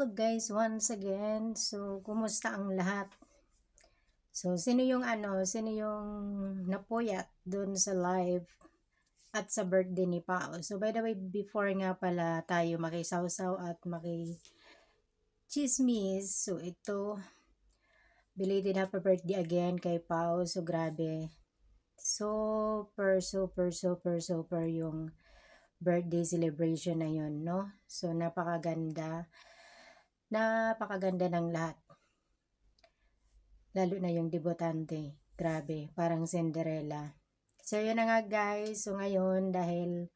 Hello guys, once again. So, kumusta ang lahat? So, sino yung napuyat doon sa live at sa birthday ni Pao? So, by the way, before nga pala tayo makisawsaw at makichismis, so ito, belated happy birthday again kay Pao. So, grabe. Super yung birthday celebration na yun, no? So, napakaganda ng lahat. Lalo na yung debutante. Grabe, parang Cinderella. So, yun na nga guys. So, ngayon, dahil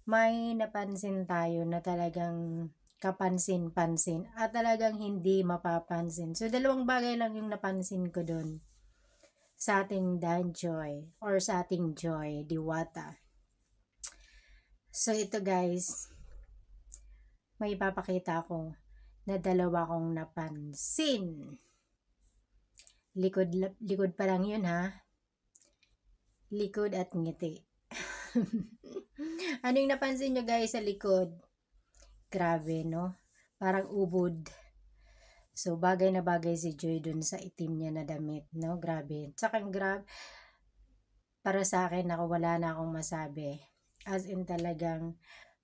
may napansin tayo na talagang kapansin-pansin at talagang hindi mapapansin. So, dalawang bagay lang yung napansin ko dun sa ating Dan Joy or sa ating Joy Diwata. So, ito guys, may ipapakita ko na dalawa kong napansin. Likod pa lang yun ha. Likod at ngiti. Ano yung napansin nyo guys sa likod? Grabe no? Parang ubod. So bagay na bagay si Joy dun sa itim niya na damit, no? Grabe. Tsaka para sa akin ako wala na akong masabi. As in talagang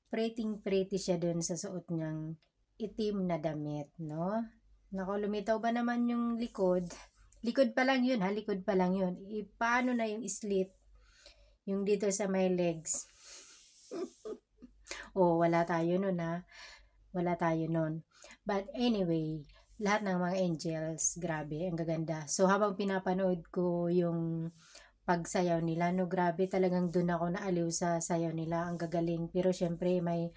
pretty siya dun sa suot niyang itim na damit, no? Nako, lumitaw ba naman yung likod? Likod pa lang yun ha, likod pa lang yun. Paano na yung slit? Yung dito sa my legs. Wala tayo nun ha. Wala tayo nun. But anyway, lahat ng mga angels, grabe, ang gaganda. So habang pinapanood ko yung pagsayaw nila, no, grabe talagang dun ako naaliw sa sayaw nila. Ang gagaling. Pero syempre may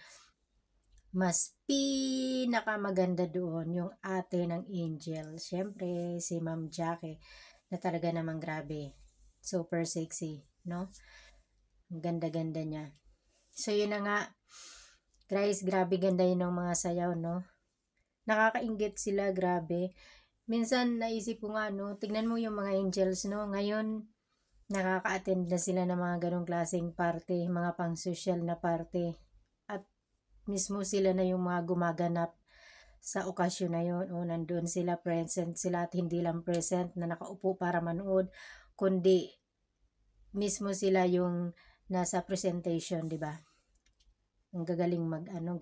mas pinakamaganda doon yung ate ng angel. Syempre, si Ma'am Jackie na talaga namang grabe. Super sexy, no? Ang ganda-ganda niya. So, yun na nga. Guys, grabe ganda yun ng mga sayaw, no? Nakakainggit sila, grabe. Minsan, naisip ko nga, no? Tignan mo yung mga angels, no? Ngayon, nakaka-attend na sila ng mga ganong klaseng party, mga pang-social na party. At mismo sila na yung mga gumaganap sa okasyon na yun. Nandun sila, present sila at hindi lang present na nakaupo para manood, kundi mismo sila yung nasa presentation, di ba? Ang gagaling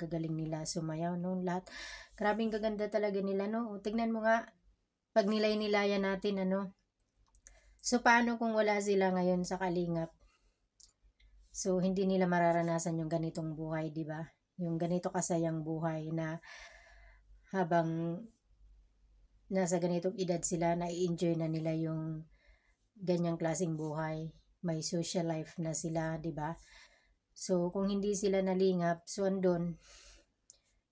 gagaling nila sumayaw, no? Lahat. Grabing gaganda talaga nila, no? Tignan mo nga, pag nilay-nilayan natin, ano? So, paano kung wala sila ngayon sa Kalingap? So, hindi nila mararanasan yung ganitong buhay, di ba? Yung ganito kasayang buhay na habang nasa ganitong edad sila, na-enjoy na nila yung ganyang klaseng buhay. May social life na sila, di ba? So, kung hindi sila nalingap, so andun,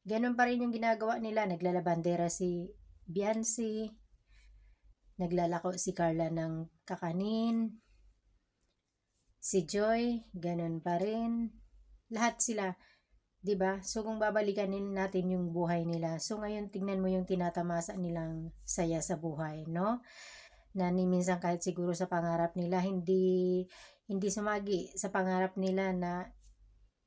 ganun pa rin yung ginagawa nila. Naglalabandera si Biancy, naglalako si Carla ng kakanin, si Joy, ganun pa rin. Lahat sila, 'di ba? So kung babalikan natin yung buhay nila. So ngayon tingnan mo yung tinatamasa nilang saya sa buhay, no? Na ni minsan kahit siguro sa pangarap nila hindi sumagi sa pangarap nila na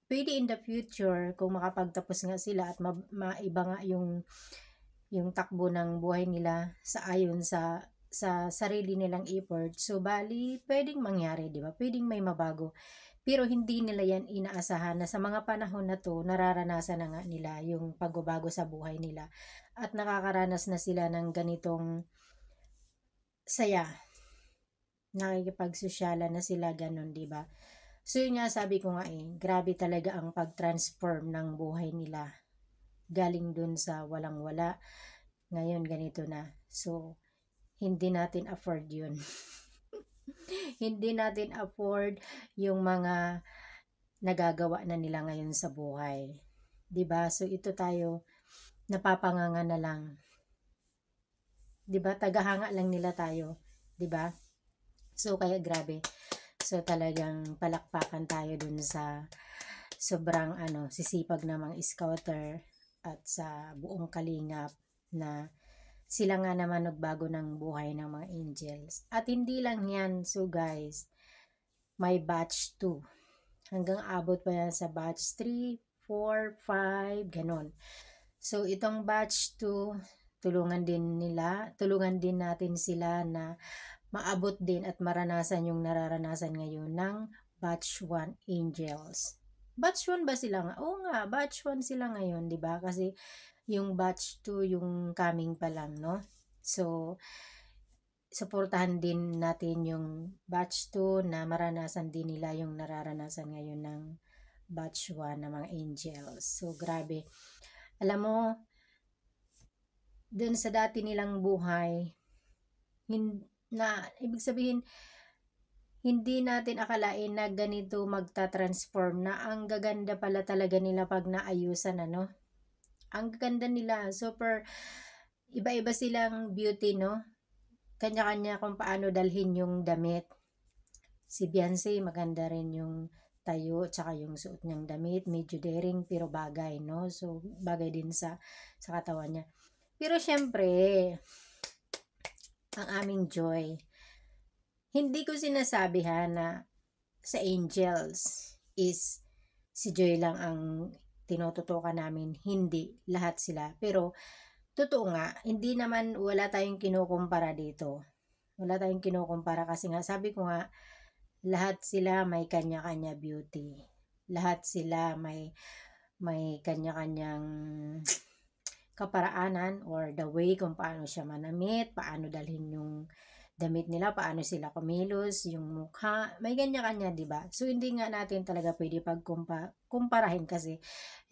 pwede in the future kung makapagtapos nga sila at maiba nga yung takbo ng buhay nila sa ayon sa sarili nilang effort. So bali pwedeng mangyari, 'di ba? Pwedeng may mabago. Pero hindi nila yan inaasahan na sa mga panahon na to, nararanasan na nga nila yung pagbabago sa buhay nila. At nakakaranas na sila ng ganitong saya. Nakikipagsosyala na sila ganun, di ba? So yun nga sabi ko nga grabe talaga ang pag-transform ng buhay nila. Galing dun sa walang-wala. Ngayon ganito na. So, hindi natin afford yun. Hindi natin afford yung mga nagagawa na nila ngayon sa buhay. 'Di ba? So ito tayo napapanganga na lang. 'Di ba? Tagahanga lang nila tayo, 'di ba? So kaya grabe. So talagang palakpakan tayo dun sa sobrang sisipag ng mga scouter at sa buong Kalingap na sila nga naman nagbago ng buhay ng mga angels. At hindi lang yan. So guys, may batch 2. Hanggang abot pa yan sa batch 3, 4, 5, ganon. So itong batch 2, tulungan din natin sila na maabot din at maranasan yung nararanasan ngayon ng batch 1 angels. Batch 1 ba sila nga? Oo nga, batch 1 sila ngayon, 'di ba? Kasi yung batch 2 yung coming pa lang, no? So suportahan din natin yung batch 2 na maranasan din nila yung nararanasan ngayon ng batch 1 na mga angels. So grabe. Alam mo, dun sa dati nilang buhay, ibig sabihin, hindi natin akalain na ganito magta-transform, na ang gaganda pala talaga nila pag naayusan, ano? Ang ganda nila, super, iba-iba silang beauty, no? Kanya-kanya kung paano dalhin yung damit. Si Beyonce, maganda rin yung tayo, tsaka yung suot niyang damit, medyo daring pero bagay, no? So, bagay din sa katawan niya. Pero syempre, ang aming Joy, hindi ko sinasabi ha na sa angels is si Joy lang ang tinututukan namin. Hindi, lahat sila. Pero, totoo nga, hindi naman wala tayong kinukumpara dito. Wala tayong kinukumpara kasi nga, sabi ko nga, lahat sila may kanya-kanya beauty. Lahat sila may kanya-kanyang kaparaanan or the way kung paano siya manamit, paano dalhin yung damit nila, paano sila kumilos, yung mukha, may kanya-kanya, di ba? So hindi nga natin talaga pwede pagkumparahin kasi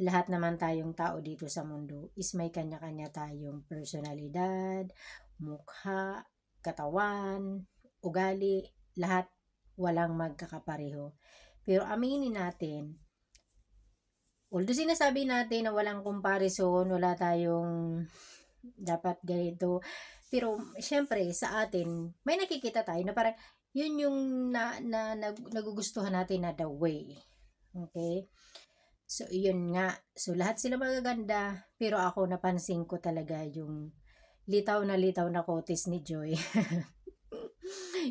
lahat naman tayong tao dito sa mundo is may kanya-kanya tayong personalidad, mukha, katawan, ugali, lahat walang magkakapareho. Pero aminin natin, although sinasabi natin na walang comparison, wala tayong dapat ganito, pero syempre sa atin, may nakikita tayo na parang yun yung nagugustuhan natin na the way. Okay? So, yun nga. So, lahat sila magaganda, pero ako napansin ko talaga yung litaw na kotis ni Joy.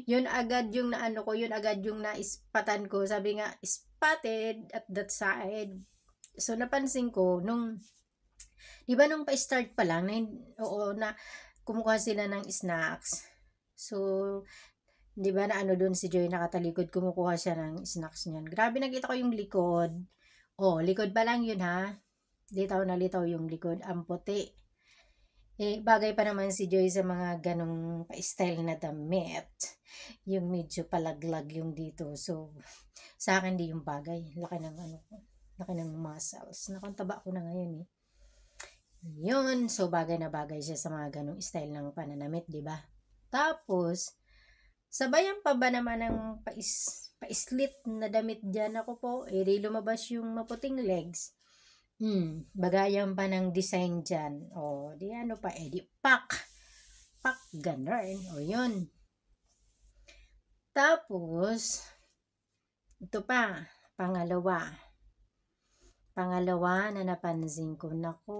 Yun agad yung naano ko, yun agad yung naispatan ko. Sabi nga, spotted at that side. So, napansin ko, di ba nung pa-start pa lang, oo, na kumukuha sila ng snacks. So, di ba na ano doon si Joy nakatalikod, kumukuha siya ng snacks niyan. Grabe, nakita ko yung likod. Oh, likod pa lang yun ha. Litaw na litaw yung likod. Ang puti. Bagay pa naman si Joy sa mga ganong pa-style na damit. Yung medyo palaglag yung dito. So, sa akin di yung bagay. Laki ng laki ng muscles. Nakantaba ko na ngayon eh. Yun. So, bagay na bagay siya sa mga ganong style ng pananamit, di ba? Tapos, sabayan pa ba naman ng pa-slit na damit dyan? Ako po, di lumabas yung maputing legs. Bagayan pa ng design dyan. O, di ano pa, di pak, ganun. O, yun. Tapos, ito pa, pangalawa na napansin ko, nako,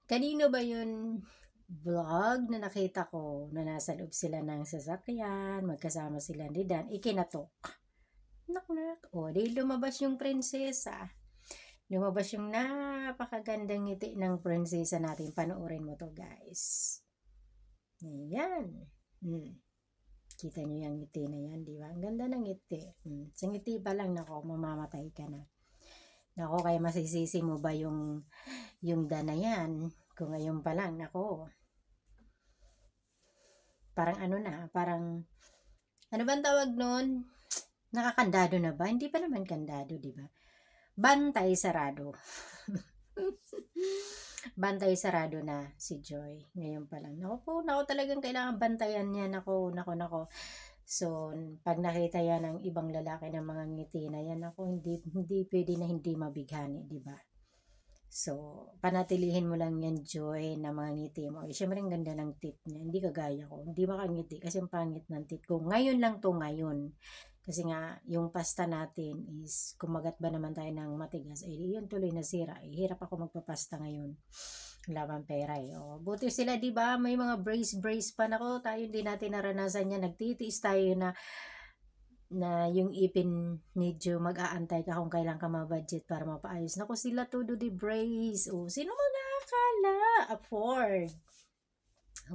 kanino ba yun vlog na nakita ko na nasa loob sila ng sasakyan, magkasama sila ni Dan, ikinatok. Nak, o, di lumabas yung prinsesa. Lumabas yung napakagandang ngiti ng prinsesa natin. Panoorin mo to, guys. Ayan. Kita nyo yung ngiti na yan, di ba? Ang ganda ng ngiti. Sa ngiti pa lang, nako, mamamatay ka na. Nako, kaya masisisi mo ba yung dana yan? Kung ngayon pa lang, nako. Parang ano na, parang, ano ba ang tawag nun? Nakakandado na ba? Hindi pa naman kandado, di ba? Bantay sarado. Bantay sarado na si Joy. Ngayon pa lang. Naku talagang kailangan bantayan niya. Naku. So, pag nakita yan ng ibang lalaki ng mga ngiti na yan, hindi pwede na hindi mabighani, di ba? So, panatilihin mo lang yan, Joy, na mga ngiti mo. Siyempre, ang ganda ng tit niya. Hindi kagaya ko. Hindi makangiti kasi ang pangit ng tit ko. Ngayon lang to ngayon. Kasi nga, yung pasta natin is, kumagat ba naman tayo ng matigas, yun tuloy nasira. Hirap ako magpapasta ngayon. Laban pera eh. Buti sila, di ba? May mga brace pa. Nako, tayo hindi natin naranasan yan. Nagtitiis tayo na na yung ipin medyo mag-aantay ka kung kailan ka ma-budget para mapaayos. Naku, sila todo de brace. O, sino makakala? Afford.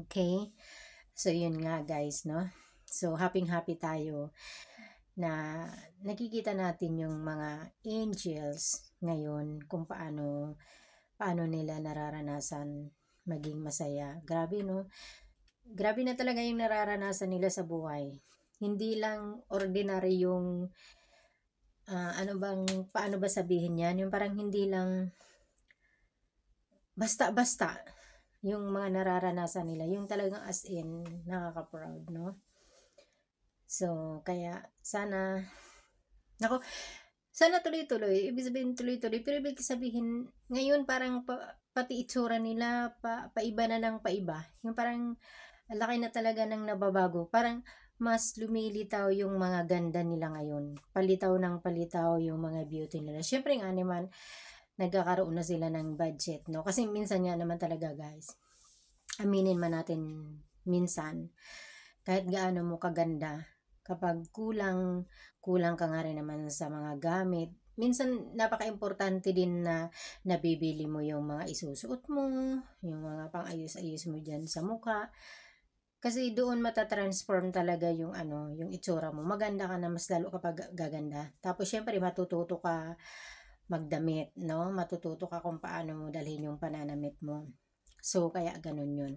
Okay? So, yun nga guys, no? So, happy tayo na nakikita natin yung mga angels ngayon kung paano nila nararanasan maging masaya. Grabe, no? Grabe na talaga yung nararanasan nila sa buhay. Hindi lang ordinary yung paano ba sabihin yan? Yung parang hindi lang basta-basta yung mga nararanasan nila. Yung talagang as in, nakaka-proud, no? So, kaya sana, nako, sana tuloy-tuloy. Ibig sabihin tuloy-tuloy. Pero ibig sabihin, ngayon parang pati itsura nila, paiba na ng paiba. Yung parang, laki na talaga ng nababago. Parang, mas lumilitaw yung mga ganda nila ngayon. Palitaw ng palitaw yung mga beauty nila. Syempre nga naman, nagkakaroon na sila ng budget, no? Kasi minsan nga naman talaga, guys. Aminin man natin minsan, kahit gaano mo kaganda, kapag kulang ka nga rin naman sa mga gamit, minsan napaka-importante din na nabibili mo yung mga isusuot mo, yung mga pang-ayos-ayos mo dyan sa mukha. Kasi doon matatransform talaga yung yung itsura mo. Maganda ka na mas lalo kapag gaganda. Tapos syempre matututo ka magdamit, no? Matututo ka kung paano mo dalhin yung pananamit mo. So kaya ganun yun.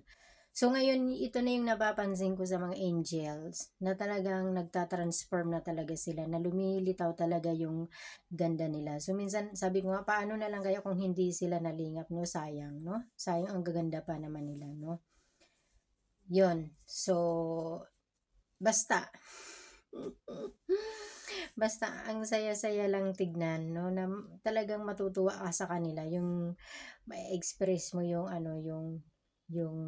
So ngayon, ito na yung napapansin ko sa mga angels na talagang nagtatransform na talaga sila, na lumilitaw talaga yung ganda nila. So minsan sabi ko nga, paano na lang kaya kung hindi sila nalingap, no? Sayang, no? Sayang, ang gaganda pa naman nila, no? Yun. So, basta. Basta, ang saya-saya lang tignan, no? Na talagang matutuwa ka sa kanila. Yung ma-express mo yung yung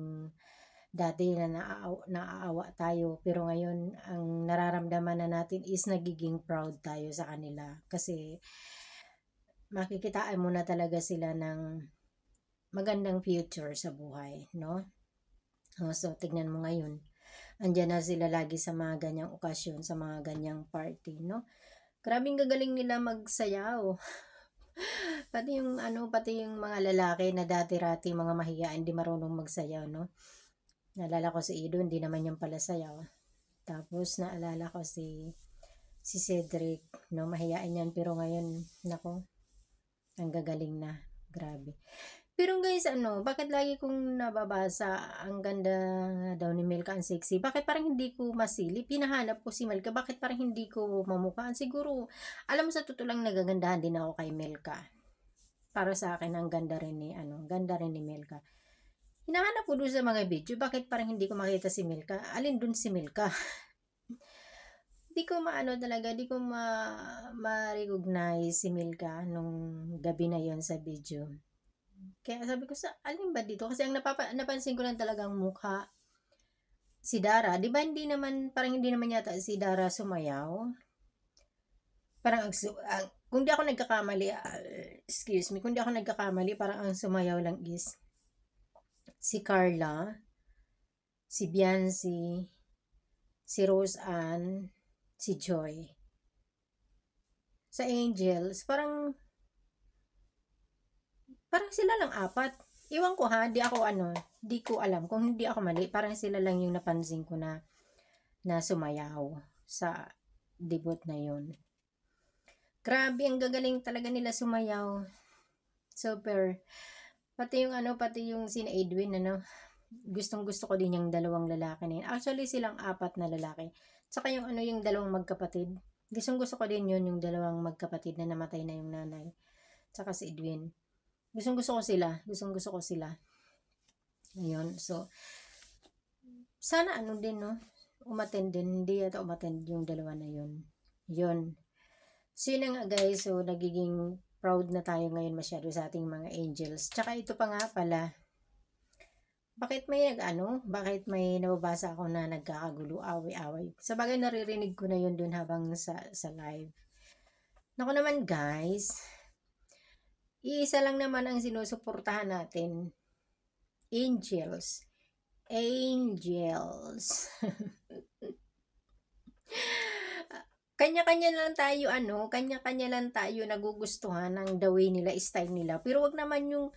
dati na naaawa tayo, pero ngayon ang nararamdaman na natin is nagiging proud tayo sa kanila kasi makikitaan mo na talaga sila ng magandang future sa buhay, no? So tignan mo ngayon, andyan na sila lagi sa mga ganyang okasyon, sa mga ganyang party, no? Grabing gagaling nila magsayaw. Pati yung mga lalaki na dati-rati mga mahiyain, di marunong magsayaw, no? Naalala ko si Ido, hindi naman yung pala sayaw. Tapos naalala ko si Cedric, no, mahiyain yan, pero ngayon, nako, ang gagaling na, grabe. Pero guys, bakit lagi kong nababasa, ang ganda daw ni Milka, ang sexy, bakit parang hindi ko masilip, hinahanap ko si Milka, bakit parang hindi ko mamukhaan, siguro, alam mo sa totoo lang nagagandahan din ako kay Milka. Para sa akin, ang ganda rin ni Milka. Hinahanap ko doon sa mga video, bakit parang hindi ko makita si Milka? Alin doon si Milka? Di ko talaga, di ko ma-recognize si Milka nung gabi na yon sa video. Kaya sabi ko, alin ba dito? Kasi ang napansin ko lang talagang mukha si Dara. Di ba parang hindi naman yata si Dara sumayaw? Parang kung di ako nagkakamali, excuse me, kung di ako nagkakamali, parang ang sumayaw lang is si Carla, si Biancy, si Rose Ann, si Joy. Sa Angels, parang sila lang apat. Iwan ko ha, di ko alam. Kung hindi ako mali, parang sila lang yung napansin ko na sumayaw sa debut na yon. Grabe, ang gagaling talaga nila sumayaw. Super. Pati yung sina Edwin, gustong gusto ko din yung dalawang lalaki na yun. Actually, silang apat na lalaki. Saka yung dalawang magkapatid. Gustong gusto ko din yun, yung dalawang magkapatid na namatay na yung nanay. Saka si Edwin. Gustong gusto ko sila. Ayun, so, sana din, no? Umattend din. Hindi yata umattend yung dalawa na yun. Yun. So, yun nga guys. So, nagiging proud na tayo ngayon masyado sa ating mga angels. Tsaka ito pa nga pala, bakit may nababasa ako na nagkakagulo, away-away. Sa bagay, naririnig ko na yun dun habang sa live. Naku naman guys, iisa lang naman ang sinusuportahan natin. Angels. kanya-kanya lang tayo kanya-kanya lang tayo nagugustuhan ng the way nila, style nila. Pero wag naman yung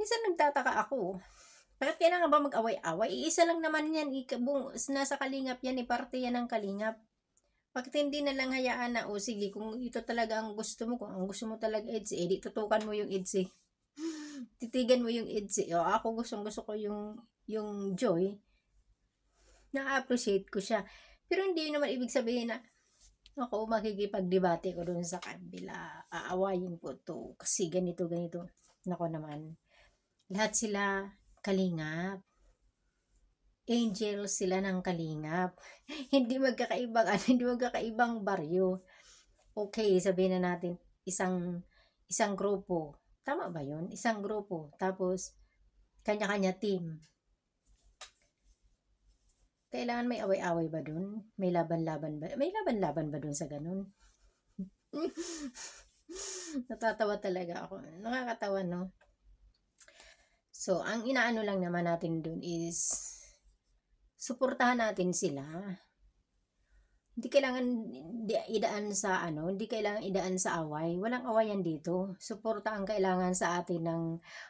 minsan nagtataka ako, bakit kailangan ba mag-away-away? Iisa lang naman 'yan, nasa kalingap 'yan, parte 'yan ng kalingap. Bakit hindi na lang hayaan na, o sige kung ito talaga ang gusto mo, kung ang gusto mo talaga EDSI, eh, tutukan mo yung EDSI. Titigan mo yung EDSI. O ako gustong-gusto ko yung Joy, na-appreciate ko siya. Pero hindi naman ibig sabihin na ako makikipagdebate ko dun sa kabila. Aawayin ko 'to kasi ganito, ganito. Nako naman, lahat sila kalingap. Angel sila ng kalingap. Hindi magkakaibang hindi magkakaibang baryo. Okay, sabihin na natin isang isang grupo. Tama ba 'yun? Isang grupo. Tapos kanya-kanya team. Kailangan may away-away ba dun? May laban-laban ba? May laban-laban ba dun sa ganun? Natatawa talaga ako. Nakakatawa, no? So, ang inaano lang naman natin dun is suportahan natin sila. Hindi kailangan hindi kailangan idaan sa away. Walang awayan dito. Suporta ang kailangan sa atin ng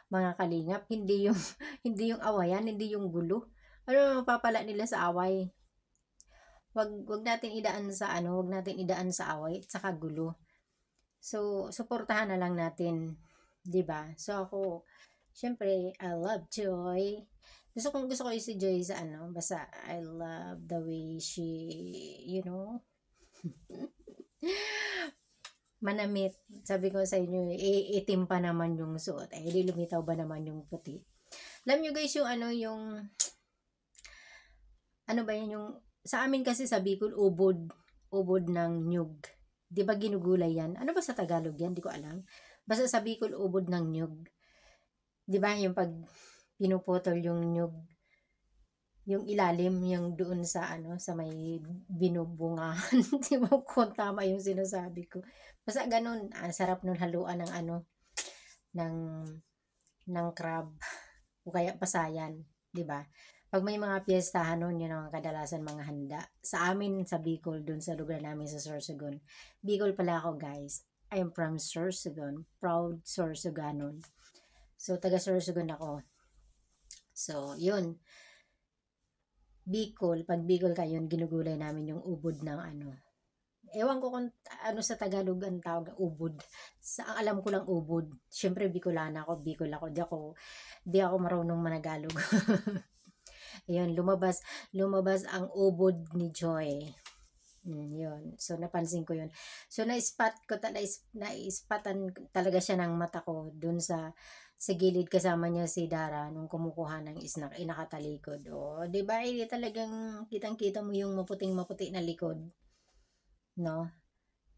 mga kalingap, hindi yung hindi yung awayan, hindi yung gulo. Ano mapapala nila sa away? Wag natin idaan sa wag natin idaan sa away at saka gulo. So, suportahan na lang natin, 'di ba? So ako, syempre, I love Joy. Gusto ko yung si Joy sa basta I love the way she, you know, manamit. Sabi ko sa inyo, itim pa naman yung suot. Di lumitaw ba naman yung puti? Alam nyo guys, yung ano ba yan, yung, sa amin kasi sa Bicol, ubod ng nyug. Di ba ginugulay yan? Ano ba sa Tagalog yan? Di ko alam. Basta sa Bicol, ubod ng nyug. Di ba yung pag pinuputol yung nyug, yung ilalim, yung doon sa sa may binubungahan. Di ba kung tama yung sinasabi ko? Basta ganun, sarap nun haluan ng ng ng crab o kaya pasayan, 'di ba? Pag may mga piyestahan noon, yun ang kadalasan mga handa. Sa amin sa Bicol, dun sa lugar namin sa Sorsogon. Bicol pala ako, guys. I'm from Sorsogon, proud Sorsoganon. So taga Sorsogon ako. So, yun. Bicol, pag Bicol kayo, ginugulay namin yung ubod ng Ewan ko kung sa Tagalog ang tawag, ubod. Ang alam ko lang ubod. Siyempre Bicolana ako, Bicol ako. Di ako marunong managalog. Ayun, lumabas ang ubod ni Joy. Yun. So, napansin ko yun. So, na-spatan talaga siya ng mata ko dun sa gilid, kasama niya si Dara nung kumukuha ng snack, nakatalikod. O, di ba? Talagang kitang-kita mo yung maputing-maputi na likod. No?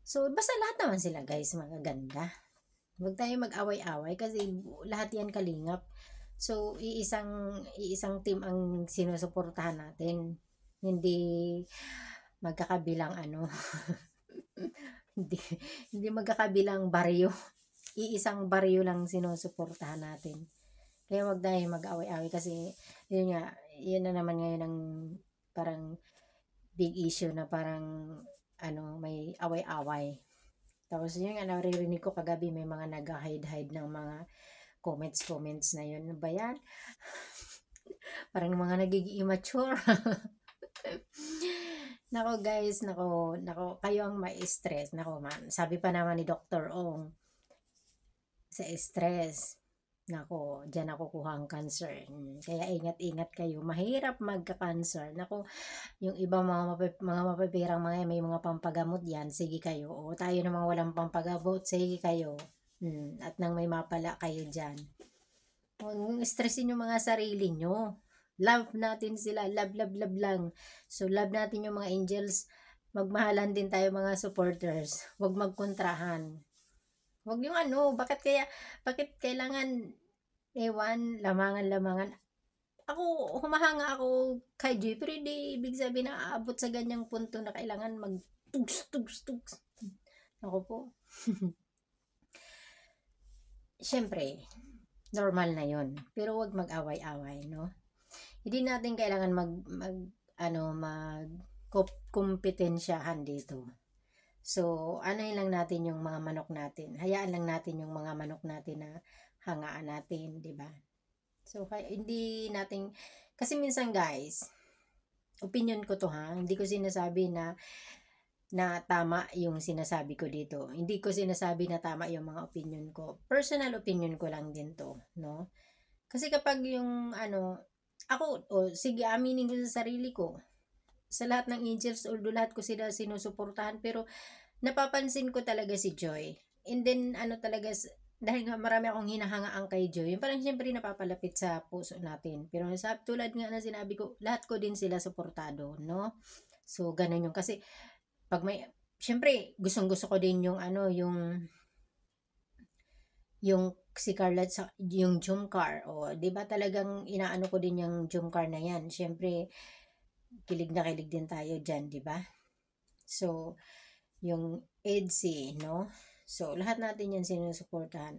So, basta lahat naman sila, guys, magaganda. Huwag tayo mag-away-away kasi lahat yan kalingap. So, iisang team ang sinusuportahan natin. Hindi magkakabilang hindi, hindi magkakabilang baryo. Iisang baryo lang sinusuportahan natin. Kaya wag tayo mag-away-away kasi yun na naman ngayon ang parang big issue na parang may away-away. Tapos yun nga, naririnig ko kagabi may mga nag-hide ng mga comments na yun. Ano ba yan? Parang mga nagiging immature. Nako guys, nako, kayo ang ma-stress. Nako man, sabi pa naman ni Dr. Ong, sa stress, nako, dyan nakukuha ang cancer. Kaya ingat-ingat kayo. Mahirap magka-cancer. Nako, yung iba mga mapipirang mga may mga pampagamot yan, sige kayo. O tayo namang walang pampagamot, sige kayo. At nang may mapala kayo dyan. Huwag stressin yung mga sarili nyo. Love natin sila. Love, love, love lang. So, love natin yung mga angels. Magmahalan din tayo mga supporters. Huwag magkontrahan. Huwag yung bakit kailangan, lamangan. Humahanga ako kay Joy, pero hindi ibig sabihin na aabot sa ganyang punto na kailangan mag-tugs. Ako po. Siyempre, normal na yon, pero wag mag-away-away, no? Hindi natin kailangan mag kompetensyahan dito. So, anuhin lang natin yung mga manok natin. Hayaan lang natin yung mga manok natin na hangaan natin, 'di ba? So, kaya hindi nating kasi minsan guys, opinion ko 'to ha, hindi ko sinasabi na tama yung sinasabi ko dito. Hindi ko sinasabi na tama yung mga opinion ko. Personal opinion ko lang din 'to, no? Kasi kapag yung ano, ako, sige, aminin ko sa sarili ko, sa lahat ng angels, although lahat ko sila sinusuportahan, pero napapansin ko talaga si Joy. And then, ano talaga, dahil nga marami akong hinahangaan kay Joy, yung parang siyempre napapalapit sa puso natin. Pero tulad nga na sinabi ko, lahat ko din sila suportado, no? So, ganun yung, kasi, pag may, siyempre, gustong gusto ko din yung, ano, yung si Carla, yung Jumcar, o, di ba talagang inaano ko din yung Jumcar na yan. Siyempre, kilig na kilig din tayo dyan, di ba? So, yung EDSI, no? So, lahat natin yan sinusuportahan.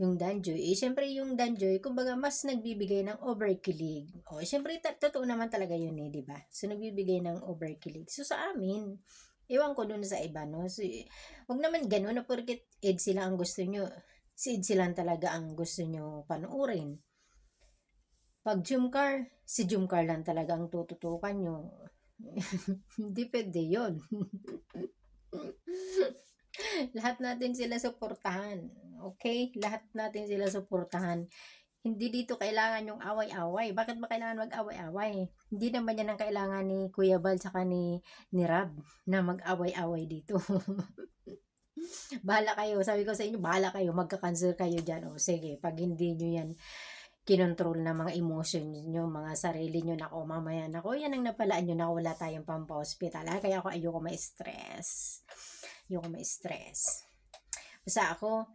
Yung Danjoy, syempre yung Danjoy, kumbaga mas nagbibigay ng overkilig. O, syempre, totoo naman talaga yun eh, di ba? So, nagbibigay ng overkilig. So, sa amin, ewan ko dun sa iba, no? So, wag naman ganun na porket EDSI lang ang gusto nyo. Si EDSI lang talaga ang gusto nyo panuorin. Pag Jumcar, si Jumcar lang talaga ang tututukan nyo. Hindi pwede yun. Lahat natin sila suportahan. Okay? Lahat natin sila suportahan. Hindi dito kailangan yung away-away. Bakit ba kailangan mag-away-away? Hindi naman yan ang kailangan ni Kuya Bal saka ni Rab na mag-away-away dito. Bahala kayo. Sabi ko sa inyo, bahala kayo. Magka-cancel kayo dyan. O sige, pag hindi nyo yan kinontrol na mga emotion nyo, mga sarili nyo, nako, mamaya, nako, yan ang napalaan nyo, nako, wala tayong pampa-hospital. Kaya ako ayoko ma-stress. Ayoko ma-stress. Basta ako,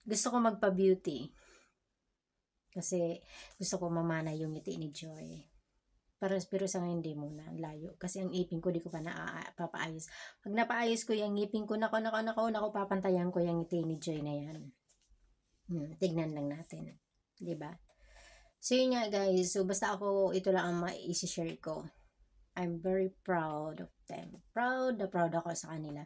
gusto ko magpa-beauty. Kasi gusto ko mamana yung ngiti ni Joy. Pero sa ngayon hindi muna, layo. Kasi ang ipin ko, di ko pa napapaayos. Pag napaayos ko yung ngipin ko, nako, papantayan ko yung ngiti ni Joy na yan. Tignan lang natin. 'Di ba? So yun nga guys, so basta ako, ito lang ang ma-share ko. I'm very proud of them. Proud na proud ako sa kanila.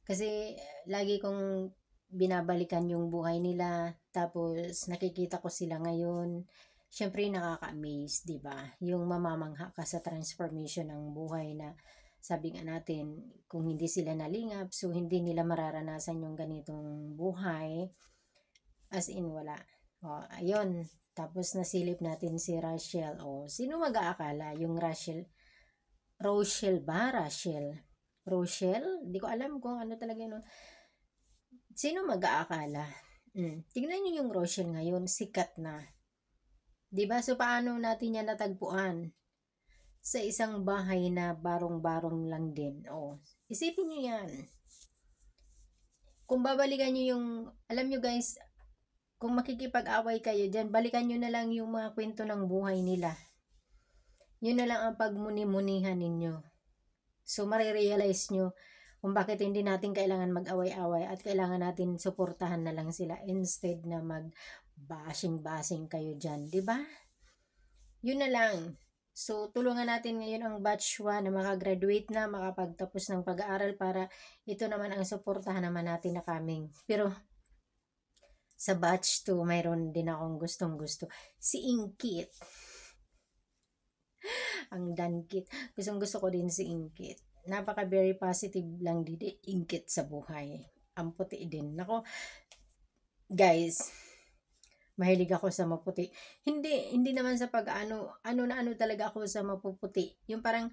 Kasi lagi kong binabalikan yung buhay nila, tapos nakikita ko sila ngayon. Syempre nakaka-amaze, 'di ba? Yung mamamangha ka sa transformation ng buhay na sabi nga natin, kung hindi sila nalingap, so hindi nila mararanasan yung ganitong buhay. As in, wala. O, ayun. Tapos nasilip natin si Rachel. O, sino mag-aakala? Yung Rachel. Rochelle ba? Rachel? Rochelle? Hindi ko alam kung ano talaga yun. Sino mag-aakala? Tingnan nyo yung Rochelle ngayon. Sikat na. Diba? So, paano natin yan natagpuan? Sa isang bahay na barong-barong lang din. O, isipin nyo yan. Kung babalikan nyo yung, alam nyo guys, kung makikipag-away kayo dyan, balikan nyo na lang yung mga kwento ng buhay nila. Yun na lang ang pagmuni-munihan ninyo. So, marirealize nyo kung bakit hindi natin kailangan mag-away-away at kailangan natin suportahan na lang sila instead na mag-bashing-bashing kayo dyan. Diba? Yun na lang. So, tulungan natin ngayon ang batch 1 na makagraduate na, makapagtapos ng pag-aaral para ito naman ang suportahan naman natin na coming. Pero, sa batch 2, mayroon din akong gustong-gusto. Si Inkit. Ang dankit. Gustong-gusto ko din si Inkit. Napaka very positive lang din Inkit sa buhay. Ang puti din. Nako, guys, mahilig ako sa maputi. Hindi naman sa pag-ano, ano talaga ako sa mapuputi. Yung parang,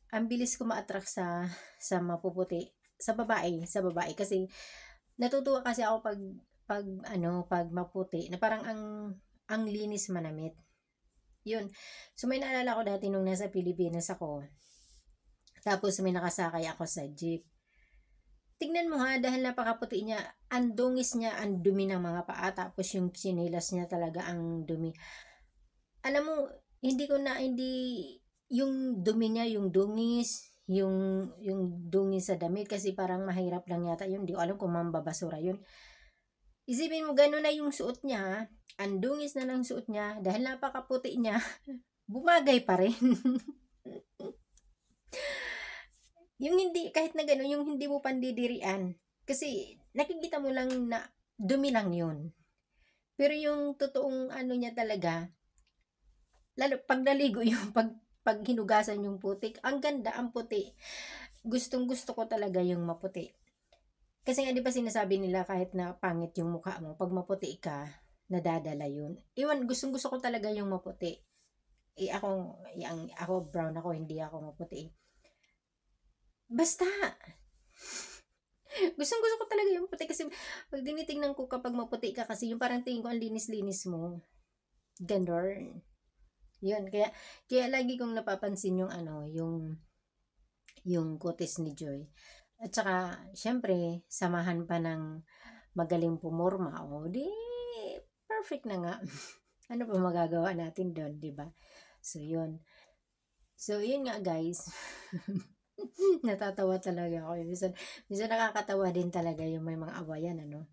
ang bilis ko ma-attract sa mapuputi. Sa babae. Kasi, natutuwa kasi ako pag maputi, na parang ang linis manamit. Yun. So, may naalala ko dati nung nasa Pilipinas ako. Tapos, may nakasakay ako sa jeep. Tignan mo ha, dahil napakaputi niya, ang dungis niya, ang dumi ng mga paa, tapos yung sinilas niya talaga ang dumi. Alam mo, hindi, yung dumi niya, yung dungis sa damit, kasi parang mahirap lang yata yun. Hindi ko alam kung mambabasura yun. Isipin mo, gano'n na yung suot niya, ang dungis na ng suot niya, dahil napakaputi niya, bumagay pa rin. Yung hindi, kahit na gano'n, yung hindi mo pandidirian. Kasi nakikita mo lang na dumi lang yun. Pero yung totoong ano niya talaga, lalo pag naligo yung pag hinugasan yung putik, ang ganda, ang puti. Gustong gusto ko talaga yung maputi. Kasi nga 'di ba sinasabi nila kahit na pangit yung mukha mo, pag maputi ka, nadadala yun. Iwan, gustong gusto ko talaga yung maputi. Ako brown ako, hindi ako maputi. Basta, gustong gusto ko talaga yung maputi kasi pag tinitingnan ko kapag maputi ka kasi yung parang tingin ko ang linis-linis mo. Gandor. Yun, kaya lagi kong napapansin yung ano, yung kutis ni Joy. At saka, syempre, samahan pa ng magaling pumorma. O, di, perfect na nga. Ano pa magagawa natin doon, di ba? So, yun. So, yun nga, guys. Natatawa talaga ako. Minsan nakakatawa din talaga yung may mga awayan, ano.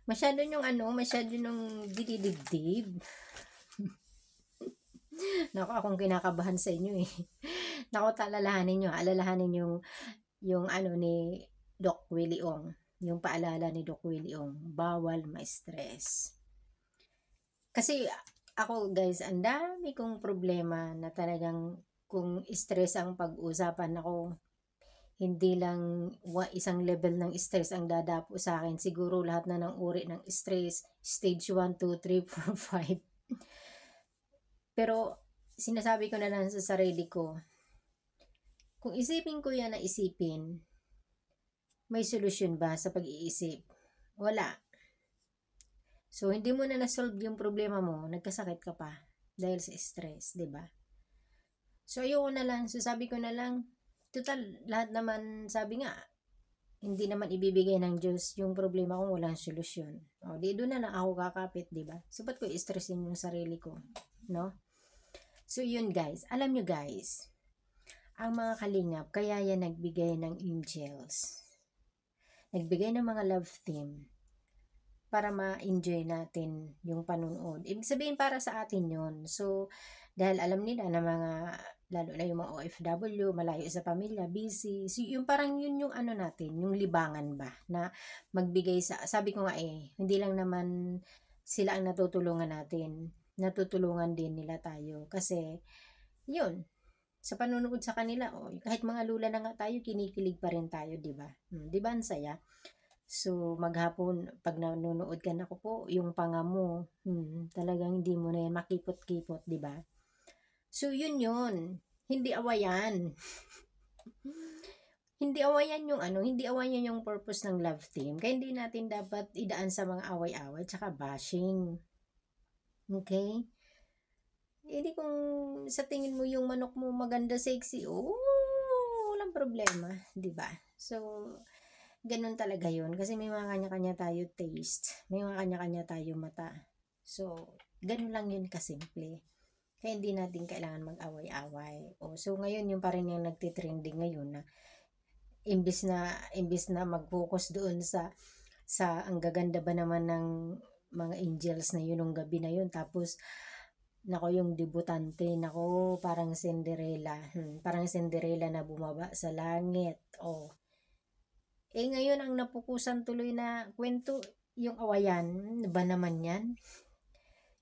Masyado nung dididibdib. Naku, akong kinakabahan sa inyo eh. Naku, alalahanin yung ano ni Doc Willie Ong. Yung paalala ni Doc Willie Ong, bawal ma-stress. Kasi ako guys, ang dami kong problema na talagang kung stress ang pag-usapan ako, hindi lang isang level ng stress ang dadapo sa akin. Siguro lahat na ng uri ng stress, stage 1, 2, 3, 4, 5. Pero sinasabi ko na lang sa sarili ko, kung isipin ko yan na isipin, may solusyon ba sa pag-iisip? Wala. So, hindi mo na na-solve yung problema mo, nagkasakit ka pa dahil sa stress, 'di ba? So, ayoko na lang, so sabi ko na lang, total, lahat naman, sabi nga, hindi naman ibibigay ng Diyos yung problema kung walang solusyon. O, di doon na lang ako kakapit, 'di ba? So, ba't ko i-stressin yung sarili ko, no? So, yun guys, alam nyo guys, ang mga kalingap, kaya yan nagbigay ng angels. Nagbigay ng mga love team para ma-enjoy natin yung panunood. Ibig sabihin para sa atin yon. So, dahil alam nila na lalo na yung mga OFW, malayo sa pamilya, busy. So, yung parang yun yung ano natin, yung libangan ba, na magbigay sabi ko nga hindi lang naman sila ang natutulungan natin, natutulungan din nila tayo. Kasi, yun, sa panunood sa kanila, kahit mga lula na nga tayo, kinikilig pa rin tayo, di ba? Di ba ang saya? So, maghapon, pag nanonood ka na ko po, yung panga mo, talagang hindi mo na yan makipot-kipot, di ba? So, yun. Hindi awayan. Hindi awayan yung purpose ng love team. Kaya hindi natin dapat idaan sa mga away-away, tsaka bashing. Okay? Hindi kung sa tingin mo yung manok mo maganda, sexy, walang problema, di ba? So, ganun talaga yun. Kasi may mga kanya-kanya tayo taste. May mga kanya-kanya tayo mata. So, ganun lang yun kasimple. Kaya hindi natin kailangan mag-away-away. So ngayon yung parang yung nagtitrending ngayon na imbis na mag-focus doon sa ang gaganda ba naman ng mga angels na yun nung gabi na yun. Tapos nako yung debutante, nako parang Cinderella. Parang Cinderella na bumaba sa langit. Ngayon ang napukusan tuloy na kwento, yung awayan. Ba naman yan?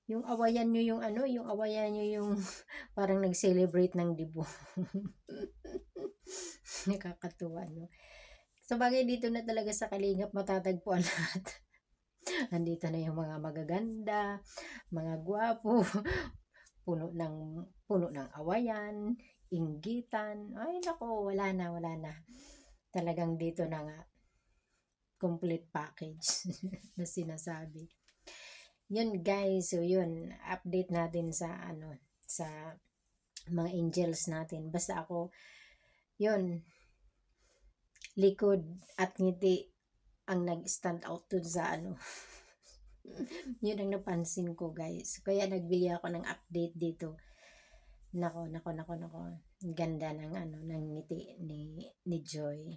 Yung awayan nyo yung parang nag-celebrate ng dibo. Nakakatuwa, no? Sa bagay dito na talaga sa Kalingap matatagpuan lahat. Andito na yung mga magaganda, mga gwapo, puno ng awayan, inggitan. Ay nako, wala na. Talagang dito na nga complete package na sinasabi. Yun guys, so yun, update natin sa mga angels natin. Basta ako, yun, likod at ngiti ang nag-stand out dun sa yun ang napansin ko guys. Kaya nagbigay ako ng update dito. Nako. Ganda ng ng ngiti ni Joy.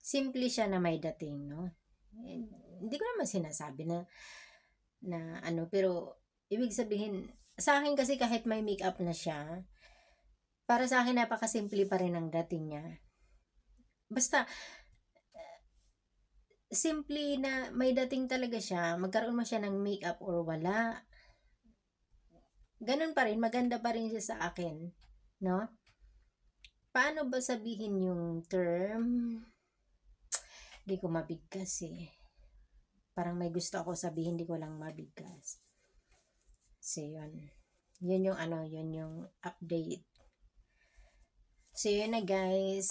Simple siya na may dating, no? Hindi ko naman sinasabi na pero ibig sabihin, sa akin kasi kahit may makeup na siya, para sa akin napakasimple pa rin ang dating niya. basta simple na may dating talaga siya, magkaroon man siya ng makeup or wala, ganun pa rin, maganda pa rin siya sa akin, 'no? Paano ba sabihin yung term? 'Di ko mabigkas, eh. Parang may gusto ako sabihin, 'di ko lang mabigkas. So, yun. Yun yung ano, yun yung update. So, yun na guys.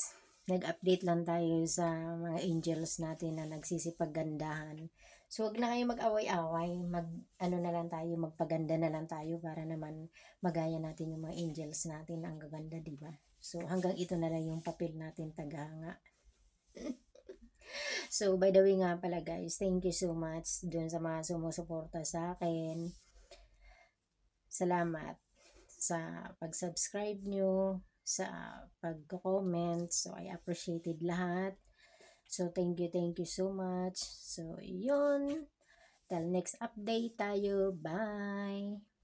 Nag-update lang tayo sa mga angels natin na nagsisipaggandahan. So, wag na kayo mag-away-away. Ano na lang tayo, magpaganda na lang tayo para naman magaya natin yung mga angels natin na ang gaganda, di ba? So, hanggang ito na lang yung papel natin tagahanga. So, by the way nga pala guys, thank you so much dun sa mga sumusuporta sa akin. Salamat sa pag-subscribe nyo, sa pag-comment. So, I appreciated lahat. So, thank you so much. So, yun. Till next update tayo. Bye!